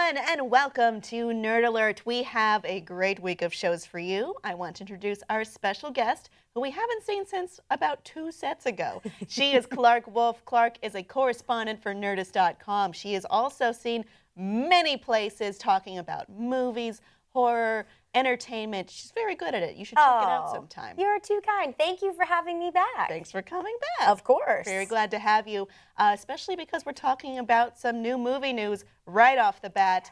everyone, and welcome to Nerd Alert. We have a great week of shows for you. I want to introduce our special guest, who we haven't seen since about 2 sets ago. She is Clarke Wolfe. Clarke is a correspondent for Nerdist.com. She is also seen many places talking about movies, horror, entertainment. She's very good at it. You should check it out sometime. You're too kind. Thank you for having me back. Thanks for coming back. Of course. Very glad to have you, especially because we're talking about some new movie news right off the bat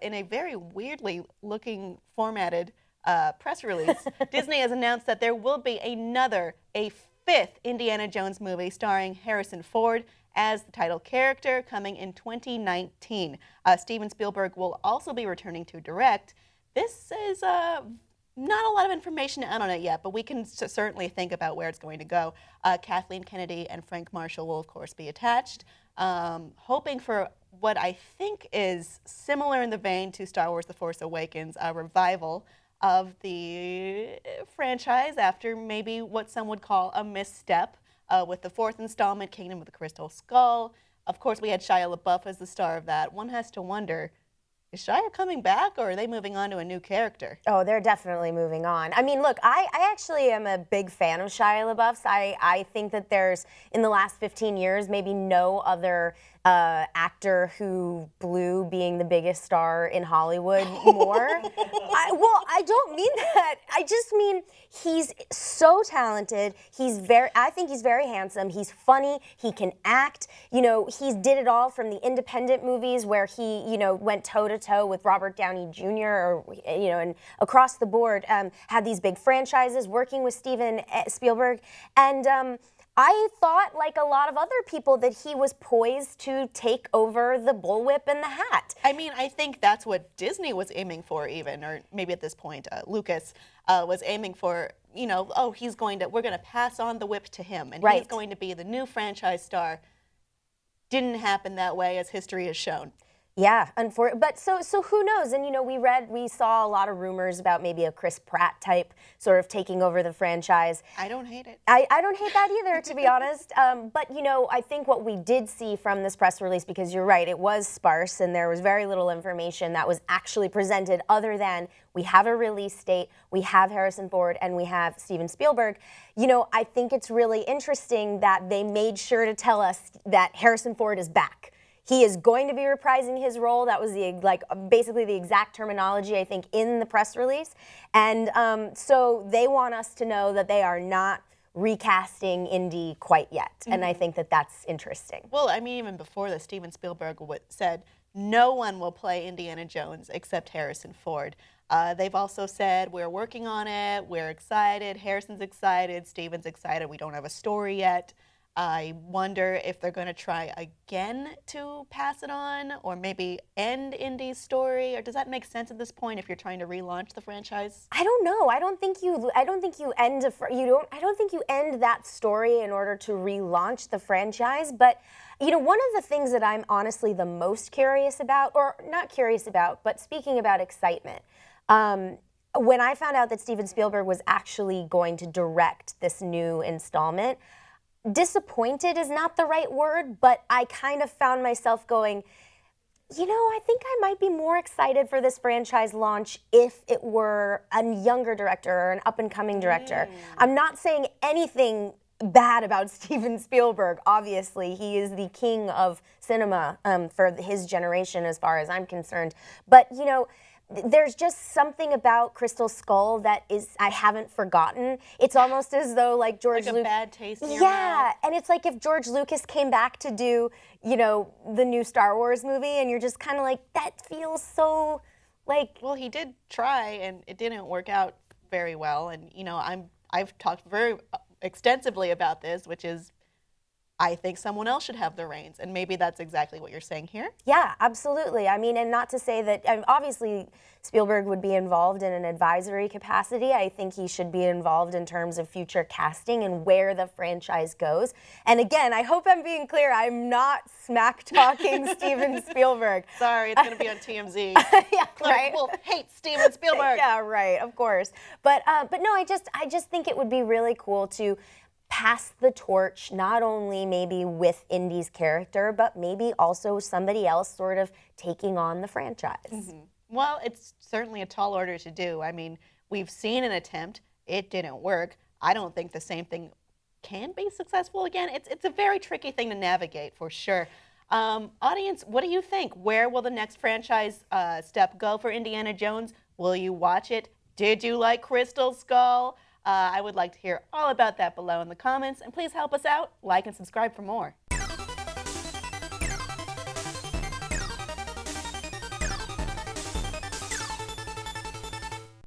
in a very weirdly looking formatted press release. Disney has announced that there will be a fifth Indiana Jones movie starring Harrison Ford as the title character coming in 2019. Steven Spielberg will also be returning to direct. This is not a lot of information out on it yet, but we can certainly think about where it's going to go. Kathleen Kennedy and Frank Marshall will, of course, be attached, hoping for what I think is similar in the vein to Star Wars The Force Awakens, a revival of the franchise after maybe what some would call a misstep with the fourth installment, Kingdom of the Crystal Skull. Of course, we had Shia Labeouf as the star of that. One has to wonder, is Shia coming back, or are they moving on to a new character? Oh, they're definitely moving on. I mean, look, I actually am a big fan of Shia LaBeouf's. I think that there's, in the last 15 years, maybe no other actor who blew being the biggest star in Hollywood more. I don't mean that. I just mean he's so talented. I think he's very handsome. He's funny. He can act. You know, he did it all from the independent movies where he, went toe to toe with Robert Downey Jr. And across the board had these big franchises working with Steven Spielberg. And I thought, like a lot of other people, that he was poised to take over the bullwhip and the hat. I mean, I think that's what Disney was aiming for even, or maybe at this point, Lucas was aiming for, we're going to pass on the whip to him, and he's going to be the new franchise star. Didn't happen that way, as history has shown. Yeah, but so who knows? And we saw a lot of rumors about maybe a Chris Pratt type sort of taking over the franchise. I don't hate it. I don't hate that either, to be honest. But I think what we did see from this press release, because you're right, it was sparse and there was very little information that was actually presented other than we have a release date, we have Harrison Ford, and we have Steven Spielberg. I think it's really interesting that they made sure to tell us that Harrison Ford is back. He is going to be reprising his role. That was basically the exact terminology, I think, in the press release. And so they want us to know that they are not recasting Indy quite yet. Mm-hmm. And I think that that's interesting. Well, I mean, even before this, Steven Spielberg said no one will play Indiana Jones except Harrison Ford. They've also said, we're working on it, we're excited, Harrison's excited, Steven's excited, we don't have a story yet. I wonder if they're going to try again to pass it on, or maybe end Indy's story. Or does that make sense at this point if you're trying to relaunch the franchise? I don't know. I don't think you end that story in order to relaunch the franchise. But one of the things that I'm honestly the most curious about, or not curious about, but speaking about excitement. When I found out that Steven Spielberg was actually going to direct this new installment, disappointed is not the right word, but I kind of found myself going, I think I might be more excited for this franchise launch if it were a younger director or an up-and-coming director. I'm not saying anything bad about Steven Spielberg. Obviously, he is the king of cinema for his generation as far as I'm concerned. But, there's just something about Crystal Skull that I haven't forgotten. It's almost as though George Lucas, a bad taste in your mouth. And it's like if George Lucas came back to do, the new Star Wars movie, and you're just kind of like, that feels so Well, he did try, and it didn't work out very well. And I've talked very extensively about this, which is, I think someone else should have the reins, and maybe that's exactly what you're saying here. Yeah, absolutely. I mean, and not to say that, obviously Spielberg would be involved in an advisory capacity. I think he should be involved in terms of future casting and where the franchise goes. And again, I hope I'm being clear, I'm not smack-talking Steven Spielberg. Sorry, it's going to be on TMZ. Yeah, right? Wolfe hates Steven Spielberg. Yeah, right, of course. But no, I just think it would be really cool to pass the torch, not only maybe with Indy's character, but maybe also somebody else sort of taking on the franchise. Well, it's certainly a tall order to do. I mean, we've seen an attempt. It didn't work. I don't think the same thing can be successful again. It's a very tricky thing to navigate, for sure. Audience, what do you think? Where will the next franchise step go for Indiana Jones? Will you watch it? Did you like Crystal Skull? I would like to hear all about that below in the comments. And please help us out. Like and subscribe for more.